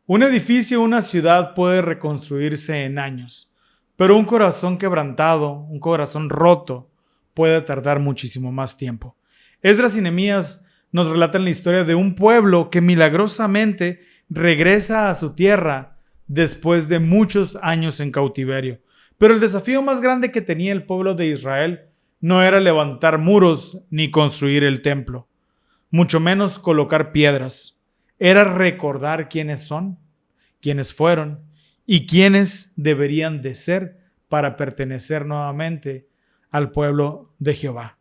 Un edificio o una ciudad puede reconstruirse en años, pero un corazón quebrantado, un corazón roto, puede tardar muchísimo más tiempo. Esdras y Nehemías nos relatan la historia de un pueblo que milagrosamente regresa a su tierra después de muchos años en cautiverio. Pero el desafío más grande que tenía el pueblo de Israel no era levantar muros ni construir el templo, mucho menos colocar piedras. Era recordar quiénes son, quiénes fueron y quiénes deberían de ser para pertenecer nuevamente al pueblo de Jehová.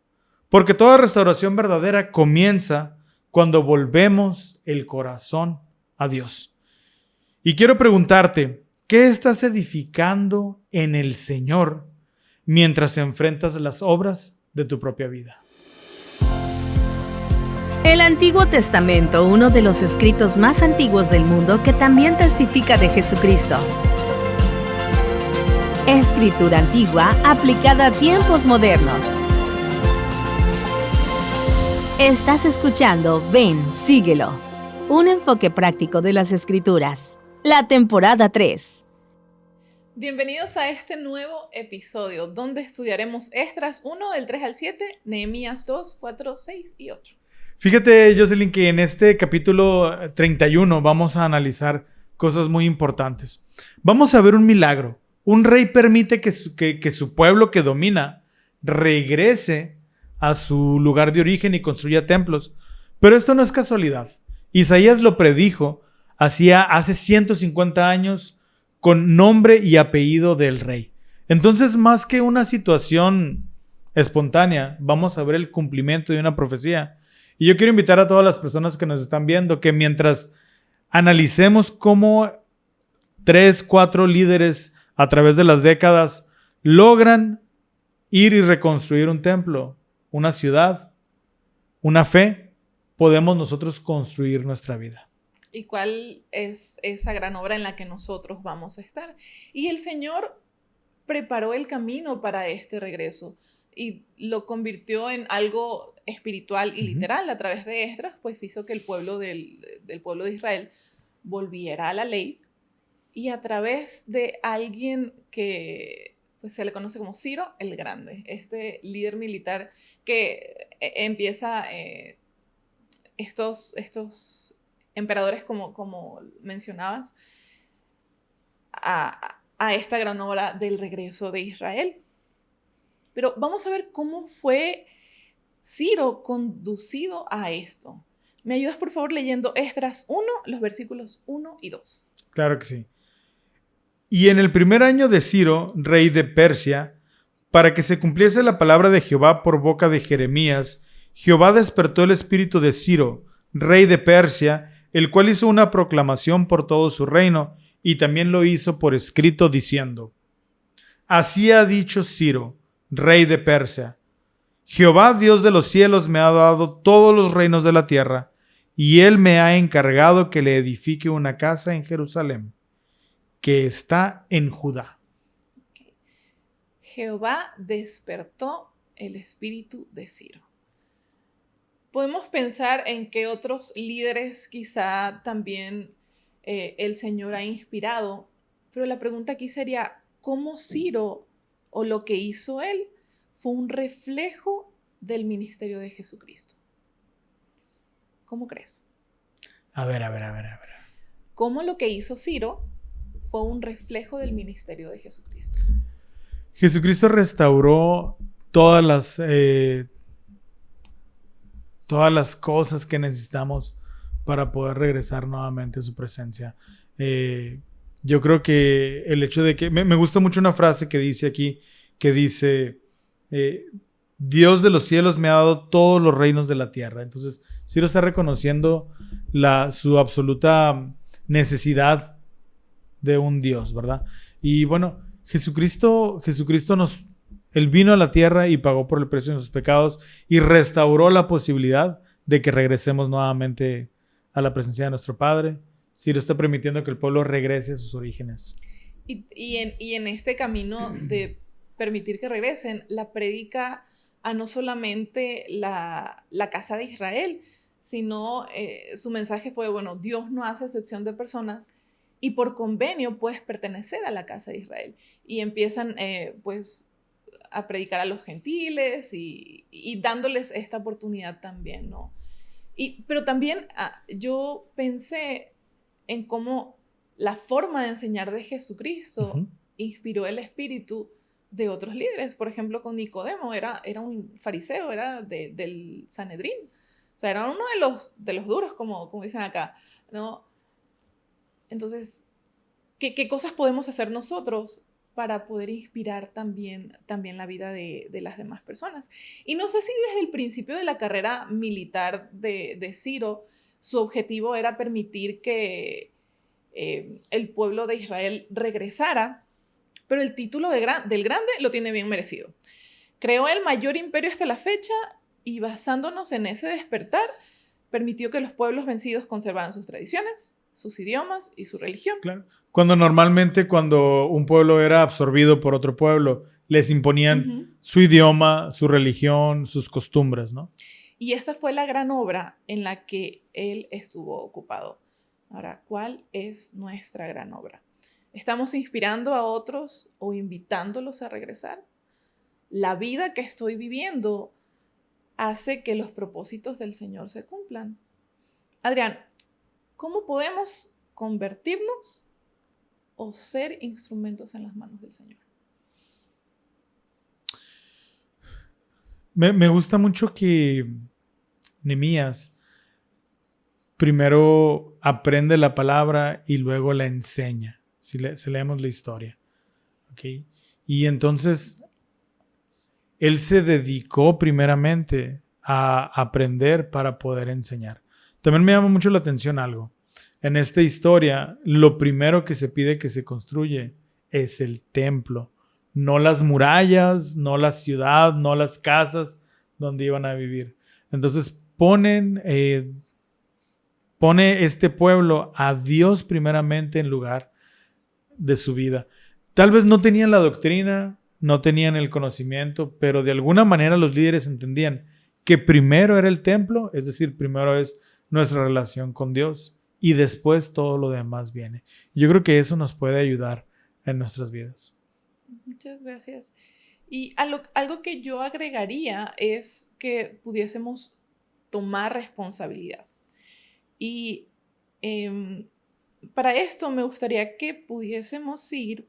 Porque toda restauración verdadera comienza cuando volvemos el corazón a Dios. Y quiero preguntarte, ¿qué estás edificando en el Señor mientras enfrentas las obras de tu propia vida? El Antiguo Testamento, uno de los escritos más antiguos del mundo que también testifica de Jesucristo. Escritura antigua aplicada a tiempos modernos. Estás escuchando Ven, síguelo. Un enfoque práctico de las Escrituras. La temporada 3. Bienvenidos a este nuevo episodio donde estudiaremos Esdras 1 del 3 al 7, Nehemías 2, 4, 6 y 8. Fíjate, Jocelyn, que en este capítulo 31 vamos a analizar cosas muy importantes. Vamos a ver un milagro. Un rey permite que su pueblo que domina regrese a su lugar de origen y construya templos. Pero esto no es casualidad. Isaías lo predijo hace 150 años con nombre y apellido del rey. Entonces, más que una situación espontánea, vamos a ver el cumplimiento de una profecía. Y yo quiero invitar a todas las personas que nos están viendo que mientras analicemos cómo 3, 4 líderes a través de las décadas logran ir y reconstruir un templo, una ciudad, una fe, podemos nosotros construir nuestra vida. ¿Y cuál es esa gran obra en la que nosotros vamos a estar? Y el Señor preparó el camino para este regreso y lo convirtió en algo espiritual y literal. A través de Esdras, pues hizo que el pueblo del pueblo de Israel volviera a la ley, y a través de alguien que pues, se le conoce como Ciro el Grande, este líder militar que empieza estos emperadores, como mencionabas, a esta gran obra del regreso de Israel. Pero vamos a ver cómo fue Ciro conducido a esto. ¿Me ayudas, por favor, leyendo Esdras 1, los versículos 1 y 2? Claro que sí. Y en el primer año de Ciro, rey de Persia, para que se cumpliese la palabra de Jehová por boca de Jeremías, Jehová despertó el espíritu de Ciro, rey de Persia, el cual hizo una proclamación por todo su reino, y también lo hizo por escrito diciendo: Así ha dicho Ciro, rey de Persia: Jehová, Dios de los cielos, me ha dado todos los reinos de la tierra, y él me ha encargado que le edifique una casa en Jerusalén, que está en Judá. Okay. Jehová despertó el espíritu de Ciro. Podemos pensar en que otros líderes quizá también el Señor ha inspirado, pero la pregunta aquí sería, ¿cómo Ciro o lo que hizo él fue un reflejo del ministerio de Jesucristo? ¿Cómo crees? A ver. ¿Cómo lo que hizo Ciro fue un reflejo del ministerio de Jesucristo? Jesucristo restauró todas las cosas que necesitamos para poder regresar nuevamente a su presencia. Yo creo que el hecho de que... Me gusta mucho una frase que dice aquí, que dice, Dios de los cielos me ha dado todos los reinos de la tierra. Entonces, Ciro está reconociendo su absoluta necesidad de un Dios, ¿verdad? Y bueno, Jesucristo Él vino a la tierra y pagó por el precio de sus pecados y restauró la posibilidad de que regresemos nuevamente a la presencia de nuestro Padre. Ciro está permitiendo que el pueblo regrese a sus orígenes. Y en este camino de permitir que regresen, la predica a no solamente la casa de Israel, sino su mensaje fue, bueno, Dios no hace excepción de personas y por convenio puedes pertenecer a la casa de Israel. Y empiezan pues a predicar a los gentiles y dándoles esta oportunidad también, ¿no? Pero también yo pensé en cómo la forma de enseñar de Jesucristo inspiró el espíritu de otros líderes. Por ejemplo, con Nicodemo, era un fariseo, era del Sanedrín. O sea, era uno de los duros, como dicen acá, ¿no? Entonces, ¿qué cosas podemos hacer nosotros para poder inspirar también la vida de las demás personas? Y no sé si desde el principio de la carrera militar de Ciro, su objetivo era permitir que el pueblo de Israel regresara, pero el título del grande lo tiene bien merecido. Creó el mayor imperio hasta la fecha y basándonos en ese despertar, permitió que los pueblos vencidos conservaran sus tradiciones, sus idiomas y su religión. Claro. Cuando un pueblo era absorbido por otro pueblo, les imponían su idioma, su religión, sus costumbres, ¿no? Y esta fue la gran obra en la que él estuvo ocupado. Ahora, ¿cuál es nuestra gran obra? ¿Estamos inspirando a otros o invitándolos a regresar? La vida que estoy viviendo hace que los propósitos del Señor se cumplan. Adrián, ¿cómo podemos convertirnos o ser instrumentos en las manos del Señor? Me gusta mucho que Nehemías primero aprende la palabra y luego la enseña, si leemos la historia. ¿Okay? Y entonces él se dedicó primeramente a aprender para poder enseñar. También me llama mucho la atención algo. En esta historia, lo primero que se pide que se construye es el templo, no las murallas, no la ciudad, no las casas donde iban a vivir. Entonces pone este pueblo a Dios primeramente en lugar de su vida. Tal vez no tenían la doctrina, no tenían el conocimiento, pero de alguna manera los líderes entendían que primero era el templo, es decir, primero es nuestra relación con Dios y después todo lo demás viene. Yo creo que eso nos puede ayudar en nuestras vidas. Muchas gracias. Y algo que yo agregaría es que pudiésemos tomar responsabilidad. Y para esto me gustaría que pudiésemos ir...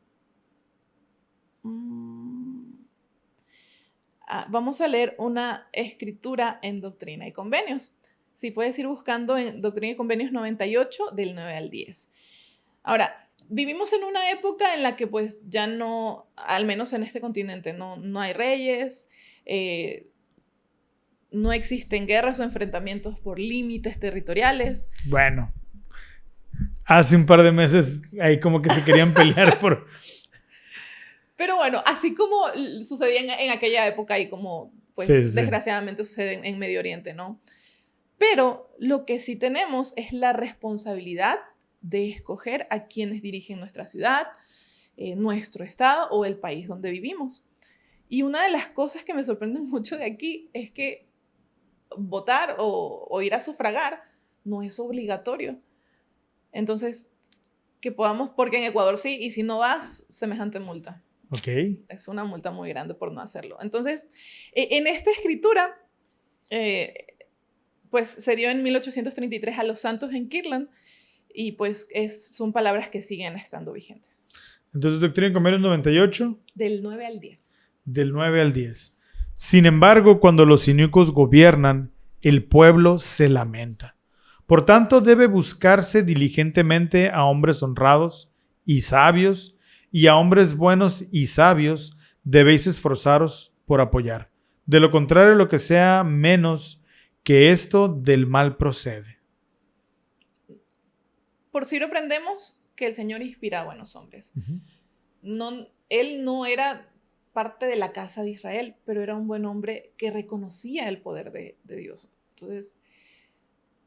vamos a leer una escritura en Doctrina y Convenios. Si puedes ir buscando en Doctrina y Convenios 98, del 9 al 10. Ahora, vivimos en una época en la que pues ya no, al menos en este continente, no hay reyes, no existen guerras o enfrentamientos por límites territoriales. Bueno, hace un par de meses ahí como que se querían pelear por... Pero bueno, así como sucedía en aquella época y como pues desgraciadamente sucede en Medio Oriente, ¿no? Pero lo que sí tenemos es la responsabilidad de escoger a quienes dirigen nuestra ciudad, nuestro estado o el país donde vivimos. Y una de las cosas que me sorprenden mucho de aquí es que votar o ir a sufragar no es obligatorio. Entonces, que podamos, porque en Ecuador sí, y si no vas, semejante multa. Okay. Es una multa muy grande por no hacerlo. Entonces, en esta escritura, pues se dio en 1833 a los santos en Kirtland y pues son palabras que siguen estando vigentes. Entonces, Doctrina y Convenios 98. Del 9 al 10. Del 9 al 10. Sin embargo, cuando los inicuos gobiernan, el pueblo se lamenta. Por tanto, debe buscarse diligentemente a hombres honrados y sabios, y a hombres buenos y sabios debéis esforzaros por apoyar. De lo contrario, lo que sea menos que esto del mal procede. Por Ciro aprendemos que el Señor inspira a buenos hombres. Él no era parte de la casa de Israel, pero era un buen hombre que reconocía el poder de Dios. Entonces,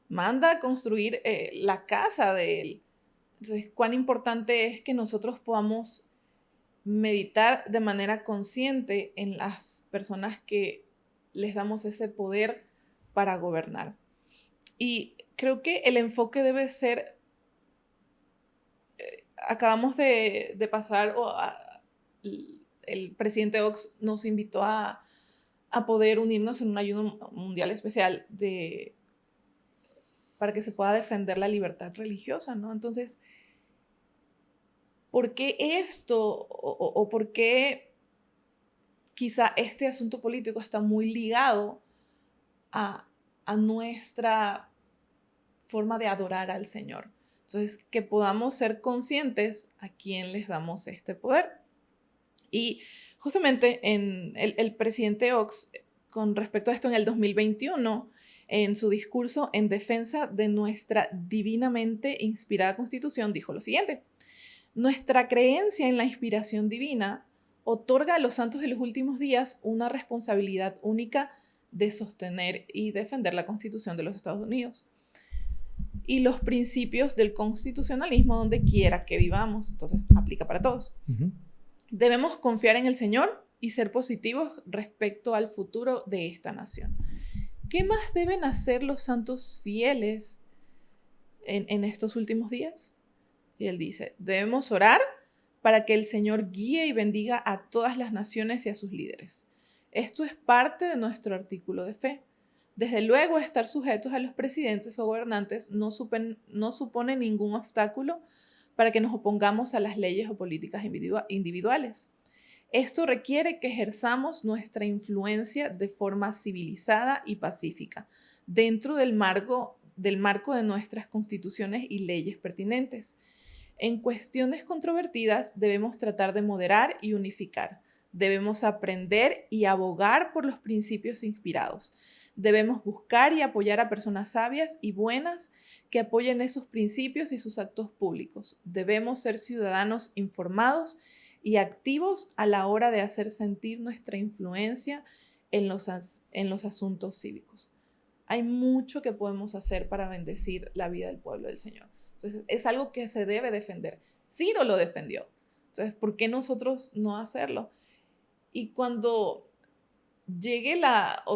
manda a construir la casa de él. Entonces, cuán importante es que nosotros podamos meditar de manera consciente en las personas que les damos ese poder para gobernar. Y creo que el enfoque debe ser acabamos de pasar, el presidente Ox nos invitó a poder unirnos en un ayuno mundial especial para que se pueda defender la libertad religiosa, ¿no? Entonces, ¿por qué esto o por qué quizá este asunto político está muy ligado a nuestra forma de adorar al Señor? Entonces, que podamos ser conscientes a quién les damos este poder. Y justamente el presidente Ox, con respecto a esto, en el 2021, en su discurso en defensa de nuestra divinamente inspirada Constitución, dijo lo siguiente: nuestra creencia en la inspiración divina otorga a los santos de los últimos días una responsabilidad única de sostener y defender la Constitución de los Estados Unidos y los principios del constitucionalismo donde quiera que vivamos. Entonces, aplica para todos. Uh-huh. Debemos confiar en el Señor y ser positivos respecto al futuro de esta nación. ¿Qué más deben hacer los santos fieles en estos últimos días? Y él dice, debemos orar para que el Señor guíe y bendiga a todas las naciones y a sus líderes. Esto es parte de nuestro artículo de fe. Desde luego, estar sujetos a los presidentes o gobernantes no supone ningún obstáculo para que nos opongamos a las leyes o políticas individuales. Esto requiere que ejerzamos nuestra influencia de forma civilizada y pacífica, dentro del marco de nuestras constituciones y leyes pertinentes. En cuestiones controvertidas debemos tratar de moderar y unificar. Debemos aprender y abogar por los principios inspirados. Debemos buscar y apoyar a personas sabias y buenas que apoyen esos principios y sus actos públicos. Debemos ser ciudadanos informados y activos a la hora de hacer sentir nuestra influencia en los asuntos cívicos. Hay mucho que podemos hacer para bendecir la vida del pueblo del Señor. Entonces, es algo que se debe defender. Ciro lo defendió. Entonces, ¿por qué nosotros no hacerlo? Y cuando llegue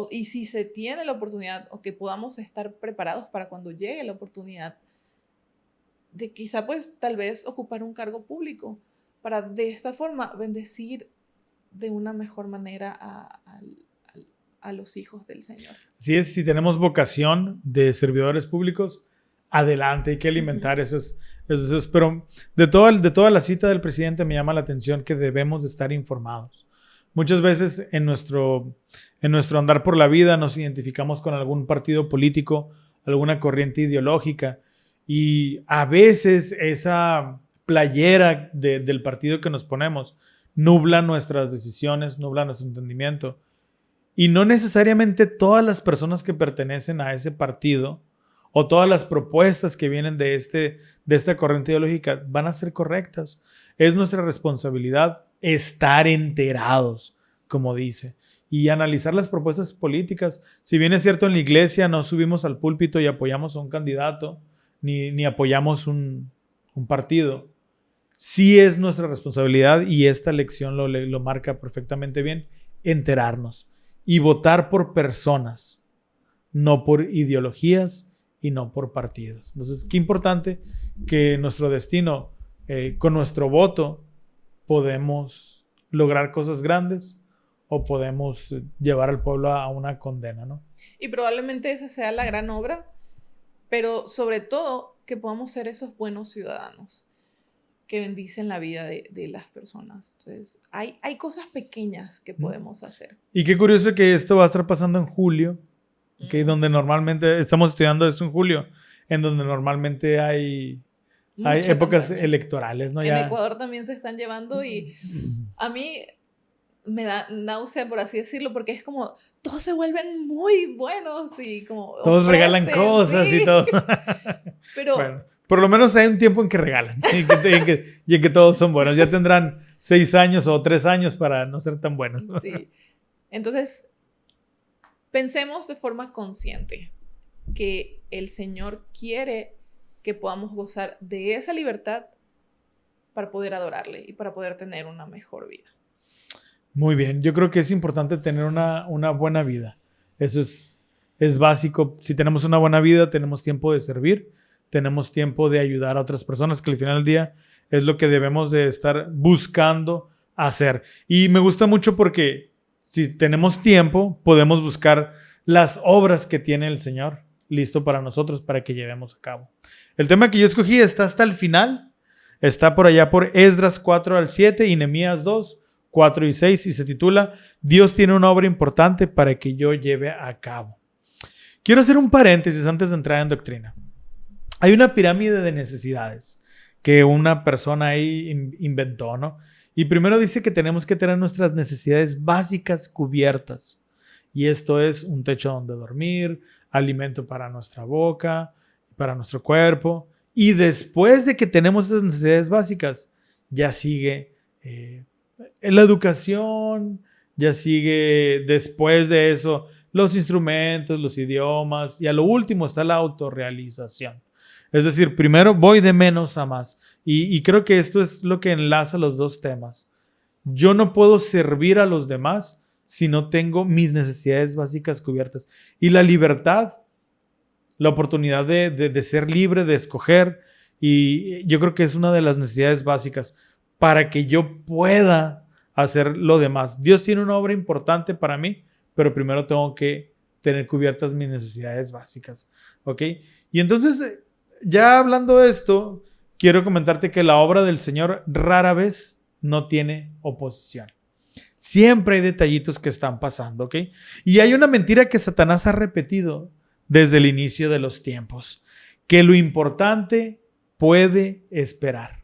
y si se tiene la oportunidad, o que podamos estar preparados para cuando llegue la oportunidad de quizá pues tal vez ocupar un cargo público, para de esta forma bendecir de una mejor manera a los hijos del Señor. Así es, si tenemos vocación de servidores públicos, adelante, hay que alimentar eso. Pero de toda la cita del presidente me llama la atención que debemos de estar informados. Muchas veces en nuestro andar por la vida nos identificamos con algún partido político, alguna corriente ideológica, y a veces esa playera del partido que nos ponemos nubla nuestras decisiones, nubla nuestro entendimiento. Y no necesariamente todas las personas que pertenecen a ese partido o todas las propuestas que vienen de esta corriente ideológica van a ser correctas. Es nuestra responsabilidad estar enterados, como dice, y analizar las propuestas políticas. Si bien es cierto, en la iglesia no subimos al púlpito y apoyamos a un candidato, ni apoyamos un partido, sí es nuestra responsabilidad, y esta lección lo marca perfectamente bien, enterarnos y votar por personas, no por ideologías y no por partidos. Entonces, qué importante que nuestro destino, con nuestro voto, podemos lograr cosas grandes o podemos llevar al pueblo a una condena, ¿no? Y probablemente esa sea la gran obra, pero sobre todo que podamos ser esos buenos ciudadanos que bendicen la vida de las personas. Entonces, hay cosas pequeñas que podemos hacer. Y qué curioso que esto va a estar pasando en julio, que donde normalmente, estamos estudiando esto en julio, en donde normalmente hay épocas campaña electorales, ¿no? En Ya. Ecuador también se están llevando, y a mí me da náusea, por así decirlo, porque es como, todos se vuelven muy buenos y como Todos regalan cosas, sí. Y todos. Pero bueno, por lo menos hay un tiempo en que regalan y en que todos son buenos. Ya tendrán 6 años o 3 años para no ser tan buenos. Sí. Entonces, pensemos de forma consciente que el Señor quiere que podamos gozar de esa libertad para poder adorarle y para poder tener una mejor vida. Muy bien, yo creo que es importante tener una buena vida. Eso es básico. Si tenemos una buena vida, tenemos tiempo de servir, tenemos tiempo de ayudar a otras personas, que al final del día es lo que debemos de estar buscando hacer. Y me gusta mucho porque si tenemos tiempo, podemos buscar las obras que tiene el Señor listo para nosotros para que llevemos a cabo. El tema que yo escogí está hasta el final. Está por allá por Esdras 4 al 7 y Nehemías 2, 4 y 6 y se titula Dios tiene una obra importante para que yo lleve a cabo. Quiero hacer un paréntesis antes de entrar en doctrina. Hay una pirámide de necesidades que una persona ahí inventó, ¿no? Y primero dice que tenemos que tener nuestras necesidades básicas cubiertas. Y esto es un techo donde dormir, alimento para nuestra boca, para nuestro cuerpo. Y después de que tenemos esas necesidades básicas, ya sigue la educación, ya sigue después de eso los instrumentos, los idiomas y a lo último está la autorrealización. Es decir, primero voy de menos a más. Y creo que esto es lo que enlaza los dos temas. Yo no puedo servir a los demás si no tengo mis necesidades básicas cubiertas. Y la libertad, la oportunidad de ser libre, de escoger, y yo creo que es una de las necesidades básicas para que yo pueda hacer lo demás. Dios tiene una obra importante para mí, pero primero tengo que tener cubiertas mis necesidades básicas. ¿Ok? Y entonces, ya hablando de esto, quiero comentarte que la obra del Señor rara vez no tiene oposición. Siempre hay detallitos que están pasando, ¿ok? Y hay una mentira que Satanás ha repetido desde el inicio de los tiempos, que lo importante puede esperar.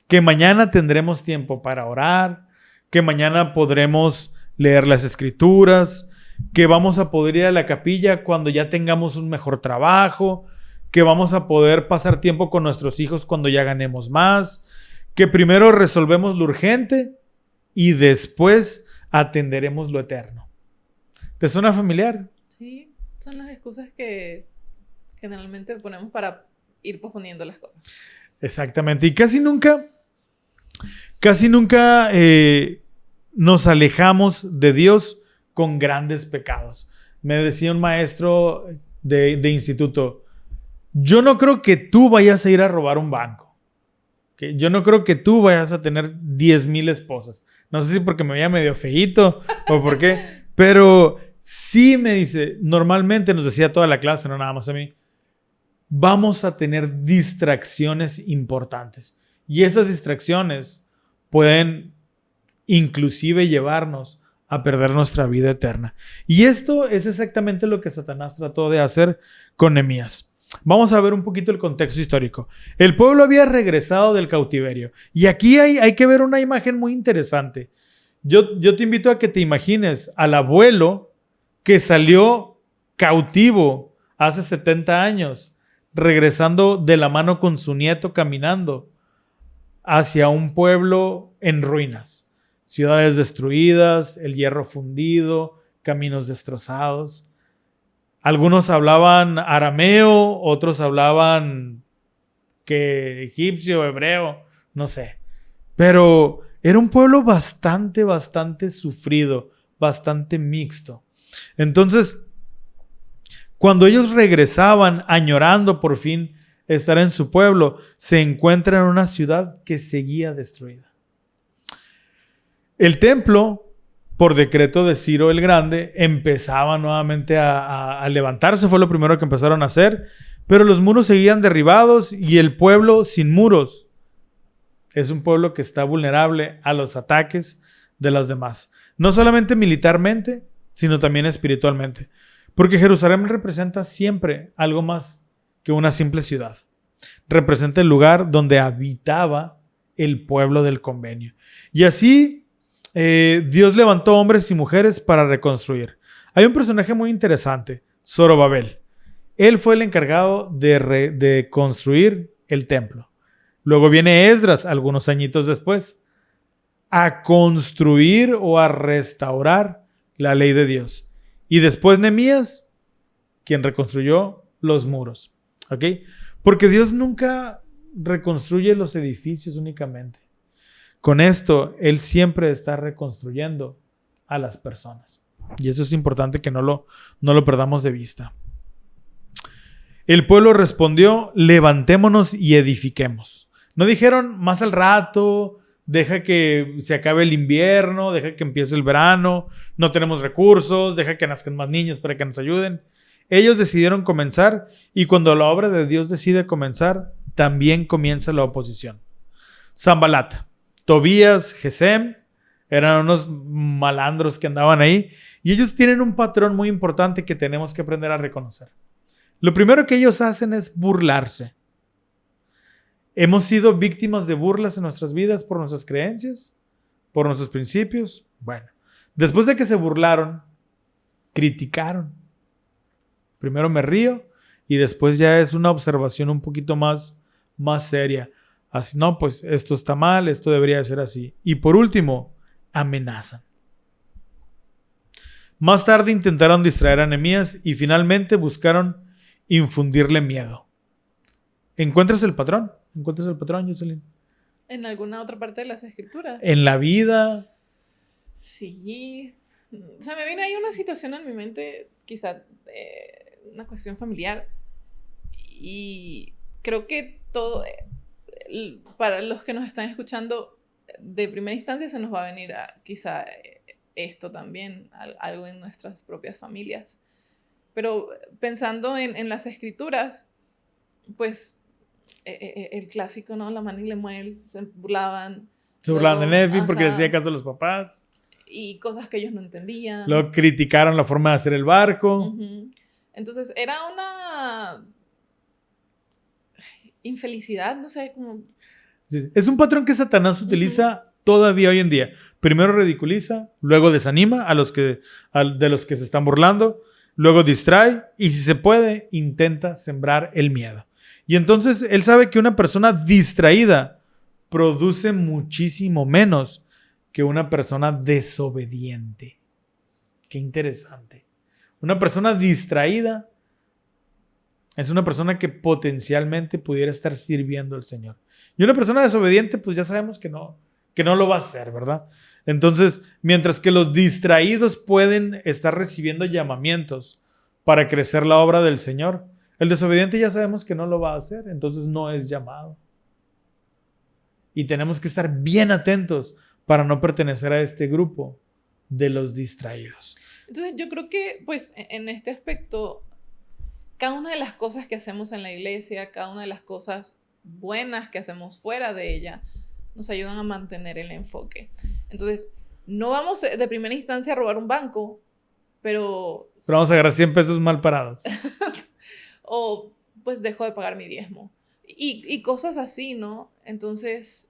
Que mañana tendremos tiempo para orar, que mañana podremos leer las escrituras, que vamos a poder ir a la capilla cuando ya tengamos un mejor trabajo, que vamos a poder pasar tiempo con nuestros hijos cuando ya ganemos más, que primero resolvemos lo urgente y después atenderemos lo eterno. ¿Te suena familiar? Sí, son las excusas que generalmente ponemos para ir posponiendo las cosas. Exactamente. Y casi nunca nos alejamos de Dios con grandes pecados. Me decía un maestro de instituto, yo no creo que tú vayas a ir a robar un banco. ¿Okay? Yo no creo que tú vayas a tener 10,000 esposas. No sé si porque me veía medio feíto o por qué, pero sí me dice, normalmente nos decía toda la clase, no nada más a mí, vamos a tener distracciones importantes. Y esas distracciones pueden inclusive llevarnos a perder nuestra vida eterna. Y esto es exactamente lo que Satanás trató de hacer con Nehemías. Vamos a ver un poquito el contexto histórico. El pueblo había regresado del cautiverio. Y aquí hay que ver una imagen muy interesante. Yo te invito a que te imagines al abuelo que salió cautivo hace 70 años, regresando de la mano con su nieto caminando hacia un pueblo en ruinas. Ciudades destruidas, el hierro fundido, caminos destrozados. Algunos hablaban arameo, otros hablaban egipcio, hebreo, no sé. Pero era un pueblo bastante sufrido, bastante mixto. Entonces, cuando ellos regresaban añorando por fin estar en su pueblo, se encuentran en una ciudad que seguía destruida. El templo, por decreto de Ciro el Grande, empezaba nuevamente a levantarse, fue lo primero que empezaron a hacer, pero los muros seguían derribados y el pueblo sin muros es un pueblo que está vulnerable a los ataques de los demás, no solamente militarmente, sino también espiritualmente, porque Jerusalén representa siempre algo más que una simple ciudad. Representa el lugar donde habitaba el pueblo del convenio. Y así Dios levantó hombres y mujeres para reconstruir. Hay un personaje muy interesante, Zorobabel. Él fue el encargado de construir el templo. Luego viene Esdras, algunos añitos después, a construir o a restaurar la ley de Dios. Y después Nehemías, quien reconstruyó los muros. ¿Ok? Porque Dios nunca reconstruye los edificios únicamente. Con esto, Él siempre está reconstruyendo a las personas. Y eso es importante que no lo perdamos de vista. El pueblo respondió, levantémonos y edifiquemos. No dijeron más al rato, deja que se acabe el invierno, deja que empiece el verano, no tenemos recursos, deja que nazcan más niños para que nos ayuden. Ellos decidieron comenzar y cuando la obra de Dios decide comenzar, también comienza la oposición. Sanbalat, Tobías, Gesem, eran unos malandros que andaban ahí y ellos tienen un patrón muy importante que tenemos que aprender a reconocer. Lo primero que ellos hacen es burlarse. ¿Hemos sido víctimas de burlas en nuestras vidas por nuestras creencias? ¿Por nuestros principios? Bueno, después de que se burlaron, criticaron. Primero me río y después ya es una observación un poquito más seria. Así, no, pues esto está mal, esto debería ser así. Y por último, amenazan. Más tarde intentaron distraer a Nehemías y finalmente buscaron infundirle miedo. ¿Encuentras el patrón? ¿Encuentras el patrón, Jocelyn? ¿En alguna otra parte de las escrituras? En la vida. Sí. O sea, me viene ahí una situación en mi mente, quizá una cuestión familiar. Y creo que todo, para los que nos están escuchando, de primera instancia se nos va a venir quizá esto también, algo en nuestras propias familias. Pero pensando en las escrituras, pues el clásico, ¿no? La Mani y Lemuel se burlaban. Se burlaban de Nefi porque le hacía caso a los papás. Y cosas que ellos no entendían. Luego criticaron la forma de hacer el barco. Uh-huh. Entonces era una infelicidad, no sé, como... Sí, es un patrón que Satanás utiliza todavía hoy en día. Primero ridiculiza, luego desanima de los que se están burlando, luego distrae y si se puede, intenta sembrar el miedo. Y entonces él sabe que una persona distraída produce muchísimo menos que una persona desobediente. Qué interesante. Una persona distraída es una persona que potencialmente pudiera estar sirviendo al Señor. Y una persona desobediente, pues ya sabemos que no lo va a hacer, ¿verdad? Entonces, mientras que los distraídos pueden estar recibiendo llamamientos para crecer la obra del Señor, el desobediente ya sabemos que no lo va a hacer, entonces no es llamado. Y tenemos que estar bien atentos para no pertenecer a este grupo de los distraídos. Entonces, yo creo que, pues, en este aspecto, cada una de las cosas que hacemos en la iglesia, cada una de las cosas buenas que hacemos fuera de ella, nos ayudan a mantener el enfoque. Entonces, no vamos de primera instancia a robar un banco, pero vamos a agarrar 100 pesos mal parados. O, pues, dejo de pagar mi diezmo. Y cosas así, ¿no? Entonces,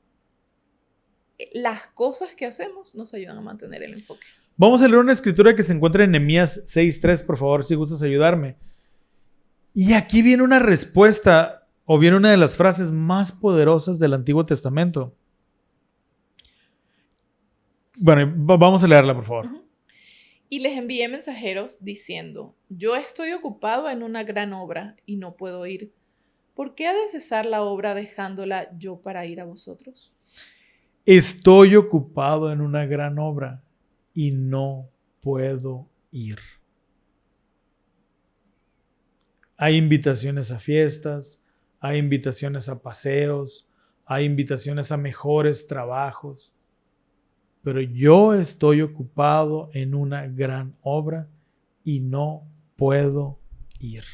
las cosas que hacemos nos ayudan a mantener el enfoque. Vamos a leer una escritura que se encuentra en Nehemías 6:3, por favor, si gustas ayudarme. Y aquí viene una respuesta, o viene una de las frases más poderosas del Antiguo Testamento. Bueno, vamos a leerla, por favor. Uh-huh. Y les envié mensajeros diciendo, yo estoy ocupado en una gran obra y no puedo ir. ¿Por qué ha de cesar la obra dejándola yo para ir a vosotros? Estoy ocupado en una gran obra y no puedo ir. Hay invitaciones a fiestas, hay invitaciones a paseos, hay invitaciones a mejores trabajos, pero yo estoy ocupado en una gran obra y no puedo ir.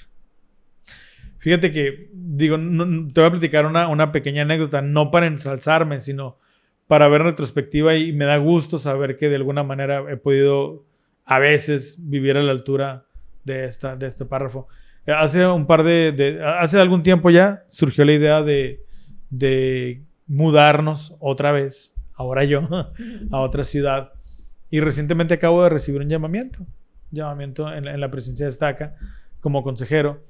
Fíjate que, te voy a platicar una pequeña anécdota, no para ensalzarme, sino para ver en retrospectiva, y me da gusto saber que de alguna manera he podido a veces vivir a la altura de este párrafo. Hace algún tiempo ya surgió la idea de mudarnos otra vez, ahora yo, a otra ciudad. Y recientemente acabo de recibir un llamamiento en la presencia de Estaca como consejero.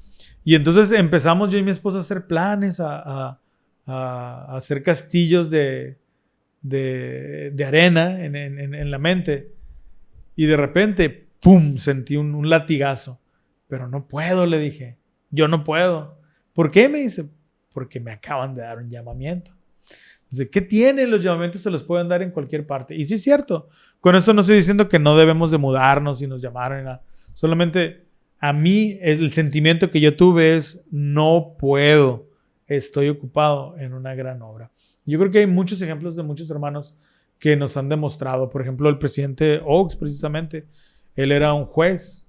Y entonces empezamos yo y mi esposa a hacer planes, a hacer castillos de arena en la mente. Y de repente, ¡pum!, sentí un latigazo. Pero no puedo, le dije. Yo no puedo. ¿Por qué? Me dice. Porque me acaban de dar un llamamiento. Dice, ¿qué tiene? Los llamamientos se los pueden dar en cualquier parte. Y sí es cierto. Con esto no estoy diciendo que no debemos de mudarnos y nos llamaron. Solamente A mí el sentimiento que yo tuve es, no puedo, estoy ocupado en una gran obra. Yo creo que hay muchos ejemplos de muchos hermanos que nos han demostrado. Por ejemplo, el presidente Oaks, precisamente, él era un juez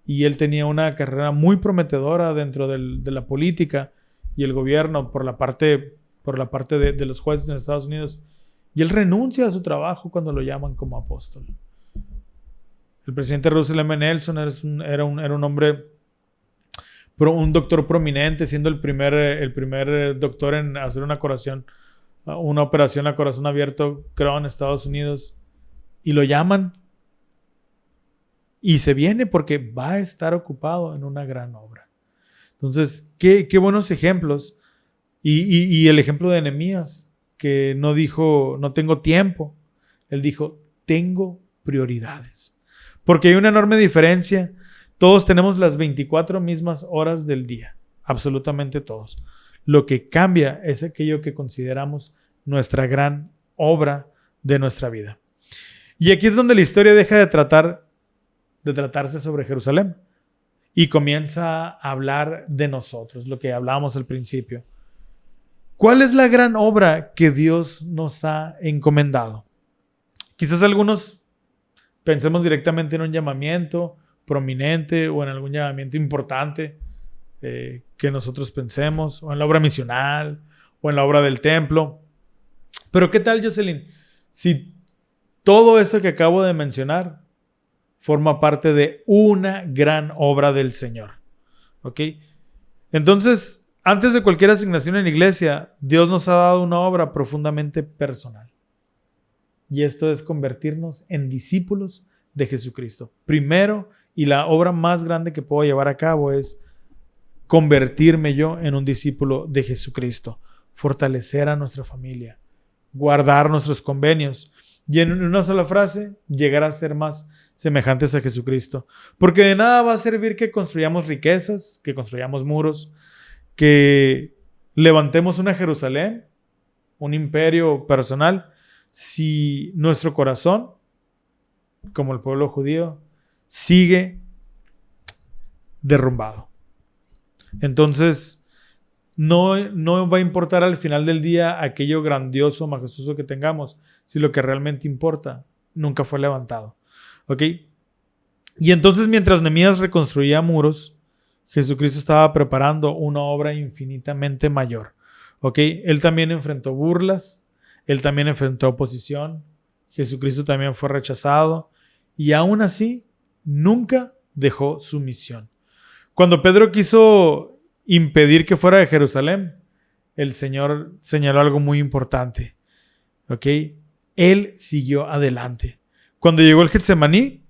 y él tenía una carrera muy prometedora dentro de la política y el gobierno por la parte de los jueces en Estados Unidos. Y él renuncia a su trabajo cuando lo llaman como apóstol. El presidente Russell M. Nelson era un hombre, un doctor prominente, siendo el primer doctor en hacer una operación a corazón abierto, creo, en Estados Unidos. Y lo llaman. Y se viene porque va a estar ocupado en una gran obra. Entonces, qué buenos ejemplos. Y el ejemplo de Nehemías, que no dijo, no tengo tiempo. Él dijo, tengo prioridades. Porque hay una enorme diferencia. Todos tenemos las 24 mismas horas del día. Absolutamente todos. Lo que cambia es aquello que consideramos nuestra gran obra de nuestra vida. Y aquí es donde la historia deja de tratarse sobre Jerusalén y comienza a hablar de nosotros, lo que hablábamos al principio. ¿Cuál es la gran obra que Dios nos ha encomendado? Quizás algunos pensemos directamente en un llamamiento prominente o en algún llamamiento importante que nosotros pensemos, o en la obra misional o en la obra del templo. Pero ¿qué tal, Jocelyn? Si todo esto que acabo de mencionar forma parte de una gran obra del Señor. ¿Ok? Entonces, antes de cualquier asignación en la iglesia, Dios nos ha dado una obra profundamente personal. Y esto es convertirnos en discípulos de Jesucristo. Primero, y la obra más grande que puedo llevar a cabo es convertirme yo en un discípulo de Jesucristo. Fortalecer a nuestra familia. Guardar nuestros convenios. Y en una sola frase, llegar a ser más semejantes a Jesucristo. Porque de nada va a servir que construyamos riquezas, que construyamos muros, que levantemos una Jerusalén, un imperio personal, si nuestro corazón, como el pueblo judío, sigue derrumbado. Entonces, no va a importar al final del día aquello grandioso, majestuoso que tengamos, si lo que realmente importa nunca fue levantado. ¿Ok? Y entonces, mientras Nehemías reconstruía muros, Jesucristo estaba preparando una obra infinitamente mayor. ¿Ok? Él también enfrentó burlas, él también enfrentó oposición, Jesucristo también fue rechazado y aún así nunca dejó su misión. Cuando Pedro quiso impedir que fuera de Jerusalén, el Señor señaló algo muy importante. ¿Ok? Él siguió adelante. Cuando llegó el Getsemaní,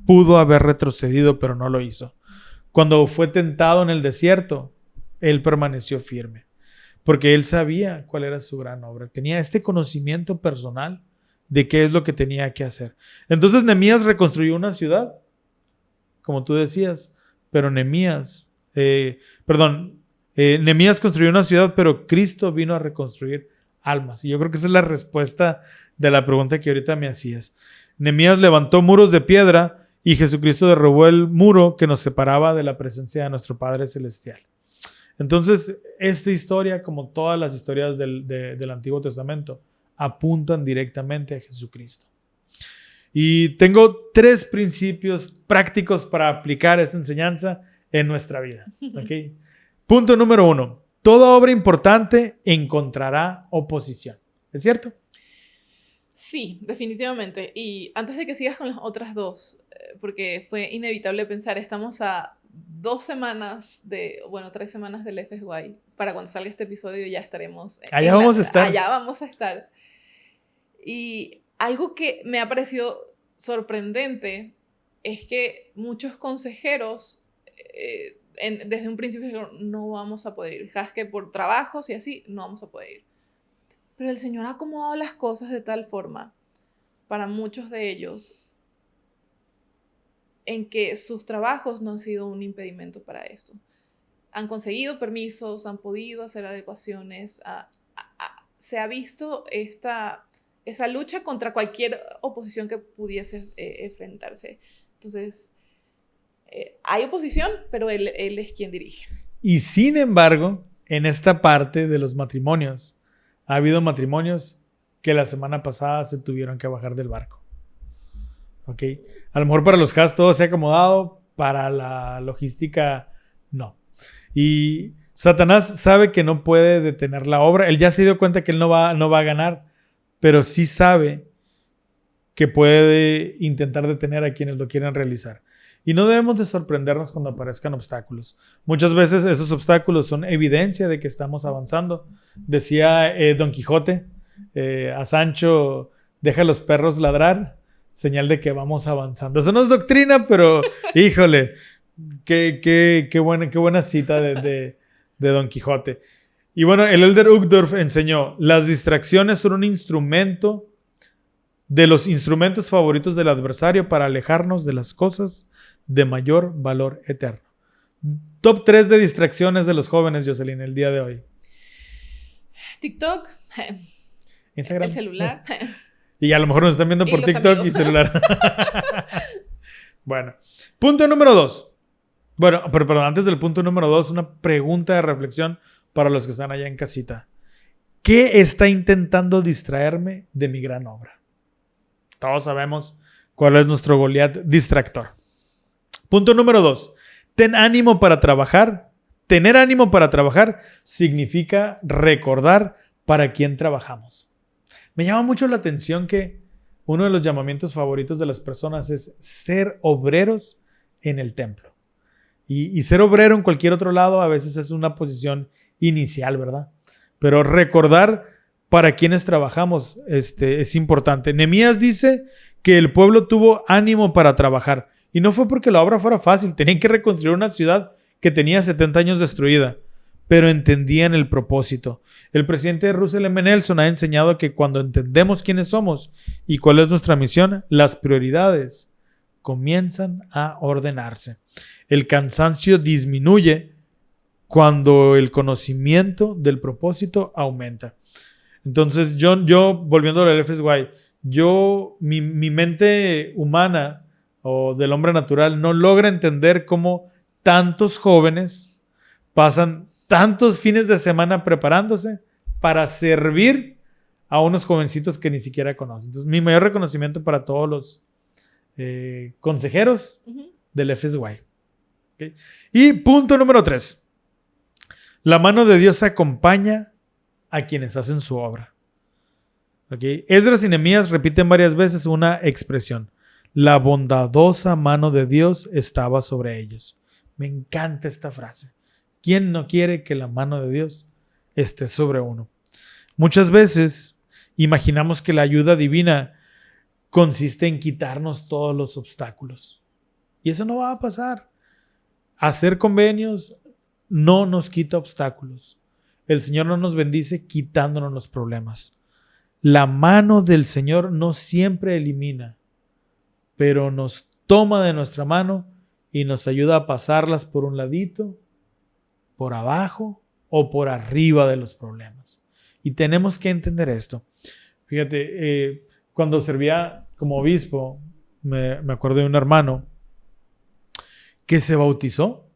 pudo haber retrocedido, pero no lo hizo. Cuando fue tentado en el desierto, él permaneció firme, porque él sabía cuál era su gran obra. Tenía este conocimiento personal de qué es lo que tenía que hacer. Entonces Nehemías reconstruyó una ciudad, como tú decías, pero Nehemías construyó una ciudad, pero Cristo vino a reconstruir almas. Y yo creo que esa es la respuesta de la pregunta que ahorita me hacías. Nehemías levantó muros de piedra y Jesucristo derribó el muro que nos separaba de la presencia de nuestro Padre Celestial. Entonces, esta historia, como todas las historias del Antiguo Testamento, apuntan directamente a Jesucristo. Y tengo 3 principios prácticos para aplicar esta enseñanza en nuestra vida. ¿Okay? Punto número 1. Toda obra importante encontrará oposición. ¿Es cierto? Sí, definitivamente. Y antes de que sigas con las otras 2, porque fue inevitable pensar, estamos a 3 semanas del FSY. Para cuando salga este episodio ya estaremos. Allá vamos a estar. Allá vamos a estar. Y algo que me ha parecido sorprendente es que muchos consejeros desde un principio dijeron, no vamos a poder ir. Que por trabajos y así, no vamos a poder ir. Pero el Señor ha acomodado las cosas de tal forma para muchos de ellos en que sus trabajos no han sido un impedimento para esto. Han conseguido permisos, han podido hacer adecuaciones, se ha visto esa lucha contra cualquier oposición que pudiese enfrentarse. Entonces, Hay oposición, pero él es quien dirige. Y sin embargo, en esta parte de los matrimonios, ha habido matrimonios que la semana pasada se tuvieron que bajar del barco. ¿Ok? A lo mejor para los casos todo se ha acomodado, para la logística no. Y Satanás sabe que no puede detener la obra. Él ya se dio cuenta que él no va a ganar, pero sí sabe que puede intentar detener a quienes lo quieren realizar. Y no debemos de sorprendernos cuando aparezcan obstáculos. Muchas veces esos obstáculos son evidencia de que estamos avanzando. Decía Don Quijote a Sancho, deja a los perros ladrar, señal de que vamos avanzando. Eso no es doctrina, pero híjole, qué buena cita de Don Quijote. Y bueno, el Elder Uchtdorf enseñó, las distracciones son un instrumento de los instrumentos favoritos del adversario para alejarnos de las cosas de mayor valor eterno. Top 3 de distracciones de los jóvenes, Jocelyn, el día de hoy. TikTok, Instagram, el celular. Y a lo mejor nos están viendo por TikTok amigos. y celular. Bueno, punto número 2. Bueno, pero perdón, antes del punto número 2, una pregunta de reflexión para los que están allá en casita. ¿Qué está intentando distraerme de mi gran obra? Todos sabemos cuál es nuestro Goliat distractor. Punto número 2. Ten ánimo para trabajar. Tener ánimo para trabajar significa recordar para quién trabajamos. Me llama mucho la atención que uno de los llamamientos favoritos de las personas es ser obreros en el templo. Y ser obrero en cualquier otro lado a veces es una posición inicial, ¿verdad? Pero recordar para quienes trabajamos es importante. Nehemías dice que el pueblo tuvo ánimo para trabajar. Y no fue porque la obra fuera fácil. Tenían que reconstruir una ciudad que tenía 70 años destruida. Pero entendían el propósito. El presidente Russell M. Nelson ha enseñado que cuando entendemos quiénes somos y cuál es nuestra misión, las prioridades comienzan a ordenarse. El cansancio disminuye cuando el conocimiento del propósito aumenta. Entonces, yo volviendo al FSY, mi mente humana o del hombre natural no logra entender cómo tantos jóvenes pasan tantos fines de semana preparándose para servir a unos jovencitos que ni siquiera conocen. Entonces, mi mayor reconocimiento para todos los consejeros del FSY. ¿Okay? Y punto número 3. La mano de Dios acompaña a quienes hacen su obra. ¿Okay? Esdras y Nehemías repiten varias veces una expresión. La bondadosa mano de Dios estaba sobre ellos. Me encanta esta frase. ¿Quién no quiere que la mano de Dios esté sobre uno? Muchas veces imaginamos que la ayuda divina consiste en quitarnos todos los obstáculos. Y eso no va a pasar. Hacer convenios no nos quita obstáculos. El Señor no nos bendice quitándonos los problemas. La mano del Señor no siempre elimina, pero nos toma de nuestra mano y nos ayuda a pasarlas por un ladito, por abajo o por arriba de los problemas. Y tenemos que entender esto. Fíjate, cuando servía como obispo, me acuerdo de un hermano que se bautizó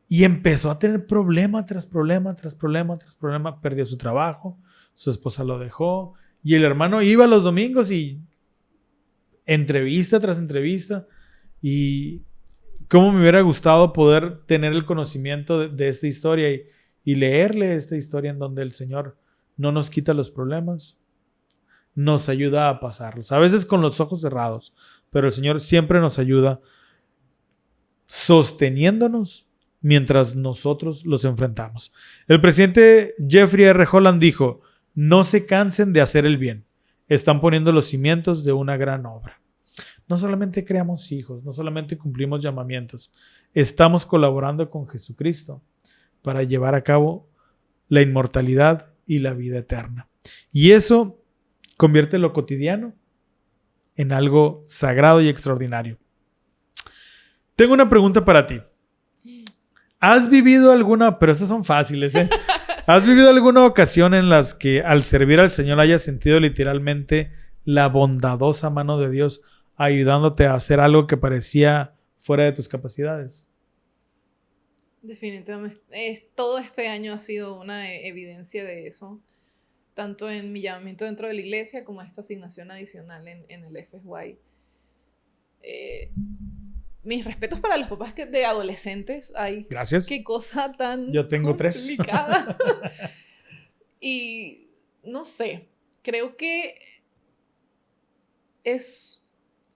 y empezó a tener problema tras problema, tras problema, tras problema. Perdió su trabajo, su esposa lo dejó y el hermano iba los domingos y entrevista tras entrevista. Y cómo me hubiera gustado poder tener el conocimiento de esta historia y leerle esta historia en donde el Señor no nos quita los problemas, nos ayuda a pasarlos. A veces con los ojos cerrados, pero el Señor siempre nos ayuda sosteniéndonos mientras nosotros los enfrentamos. El presidente Jeffrey R. Holland dijo, no se cansen de hacer el bien. Están poniendo los cimientos de una gran obra. No solamente creamos hijos, no solamente cumplimos llamamientos, estamos colaborando con Jesucristo para llevar a cabo la inmortalidad y la vida eterna. Y eso convierte lo cotidiano en algo sagrado y extraordinario. Tengo una pregunta para ti. ¿Has vivido alguna, pero estas son fáciles, ¿has vivido alguna ocasión en las que al servir al Señor hayas sentido literalmente la bondadosa mano de Dios ayudándote a hacer algo que parecía fuera de tus capacidades. Definitivamente. Todo este año ha sido una evidencia de eso, tanto en mi llamamiento dentro de la iglesia como esta asignación adicional en el FSY. Mis respetos para los papás de adolescentes. Ay, gracias. Qué cosa tan Yo tengo complicada. 3. Y no sé, creo que es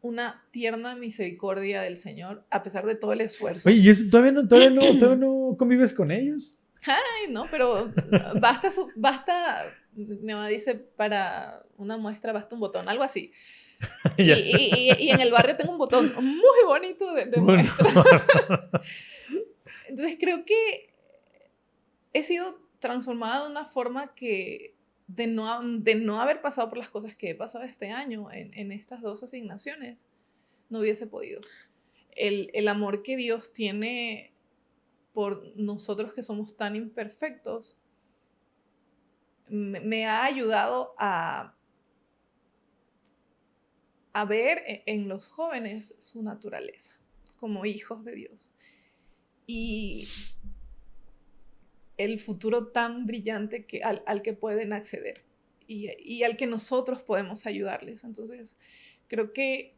una tierna misericordia del Señor, a pesar de todo el esfuerzo. Oye, ¿y eso todavía no convives con ellos? Ay, no, pero basta, mi mamá dice, para una muestra basta un botón, algo así. y en el barrio tengo un botón muy bonito de muestra. Entonces creo que he sido transformada de una forma que de no haber pasado por las cosas que he pasado este año en estas 2 asignaciones, no hubiese podido. El amor que Dios tiene por nosotros que somos tan imperfectos me ha ayudado a ver en los jóvenes su naturaleza como hijos de Dios y el futuro tan brillante al que pueden acceder y al que nosotros podemos ayudarles. Entonces, creo que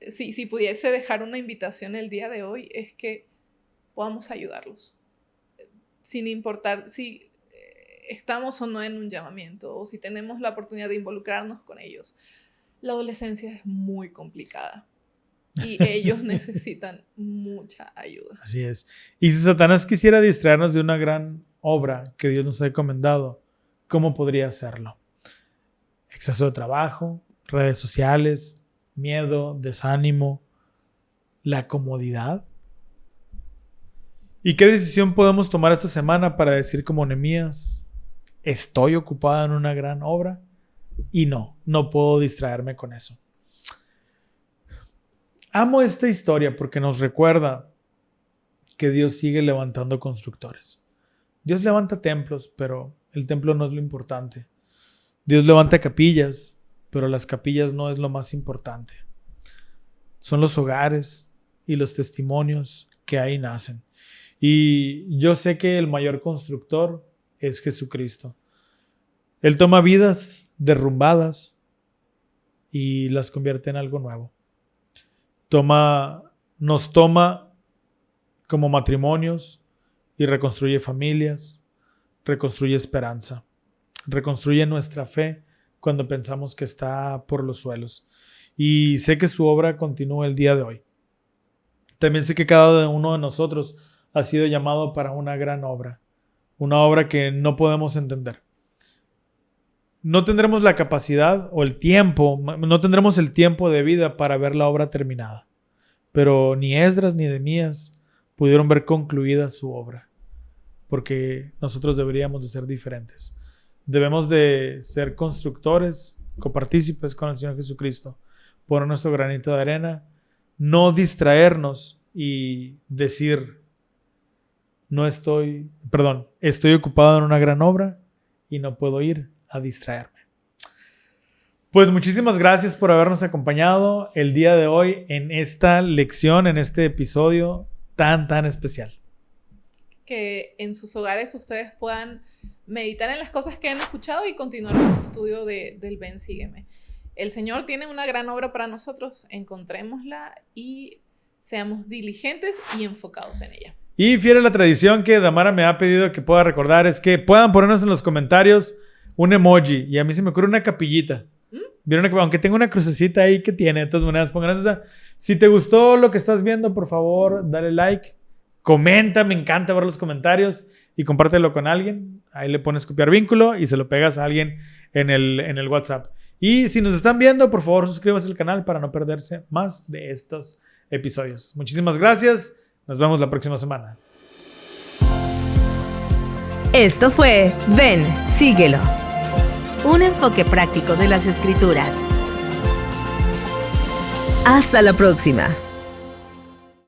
si pudiese dejar una invitación el día de hoy es que podamos ayudarlos, sin importar si estamos o no en un llamamiento o si tenemos la oportunidad de involucrarnos con ellos. La adolescencia es muy complicada y ellos necesitan mucha ayuda. Así es. Y si Satanás quisiera distraernos de una gran obra que Dios nos ha encomendado, ¿cómo podría hacerlo? Exceso de trabajo, redes sociales, miedo, desánimo, la comodidad. ¿Y qué decisión podemos tomar esta semana para decir como Nehemías, estoy ocupada en una gran obra? Y no puedo distraerme con eso. Amo esta historia porque nos recuerda que Dios sigue levantando constructores. Dios levanta templos, pero el templo no es lo importante. Dios levanta capillas, pero las capillas no es lo más importante. Son los hogares y los testimonios que ahí nacen. Y yo sé que el mayor constructor es Jesucristo. Él toma vidas derrumbadas y las convierte en algo nuevo. Nos toma como matrimonios y reconstruye familias, reconstruye esperanza, reconstruye nuestra fe cuando pensamos que está por los suelos. Y sé que su obra continúa el día de hoy. También sé que cada uno de nosotros ha sido llamado para una gran obra, una obra que no podemos entender. No tendremos la capacidad o el tiempo, no tendremos el tiempo de vida para ver la obra terminada. Pero ni Esdras ni Nehemías pudieron ver concluida su obra, porque nosotros deberíamos de ser diferentes. Debemos de ser constructores, copartícipes con el Señor Jesucristo, poner nuestro granito de arena, no distraernos y decir, estoy ocupado en una gran obra y no puedo ir a distraerme. Pues muchísimas gracias por habernos acompañado el día de hoy en esta lección, en este episodio tan especial. Que en sus hogares ustedes puedan meditar en las cosas que han escuchado y continuar con su estudio del Ven, Sígueme. El Señor tiene una gran obra para nosotros, encontrémosla y seamos diligentes y enfocados en ella. Y fiel a la tradición que Damara me ha pedido que pueda recordar es que puedan ponernos en los comentarios un emoji, y a mí se me ocurre una capillita. ¿Vieron? Aunque tenga una crucecita ahí que tiene, de todas maneras, pongan esa. Si te gustó lo que estás viendo, por favor, dale like, comenta, me encanta ver los comentarios y compártelo con alguien. Ahí le pones copiar vínculo y se lo pegas a alguien en el WhatsApp. Y si nos están viendo, por favor, suscríbanse al canal para no perderse más de estos episodios. Muchísimas gracias. Nos vemos la próxima semana. Esto fue Ven, Síguelo. Un enfoque práctico de las Escrituras. Hasta la próxima.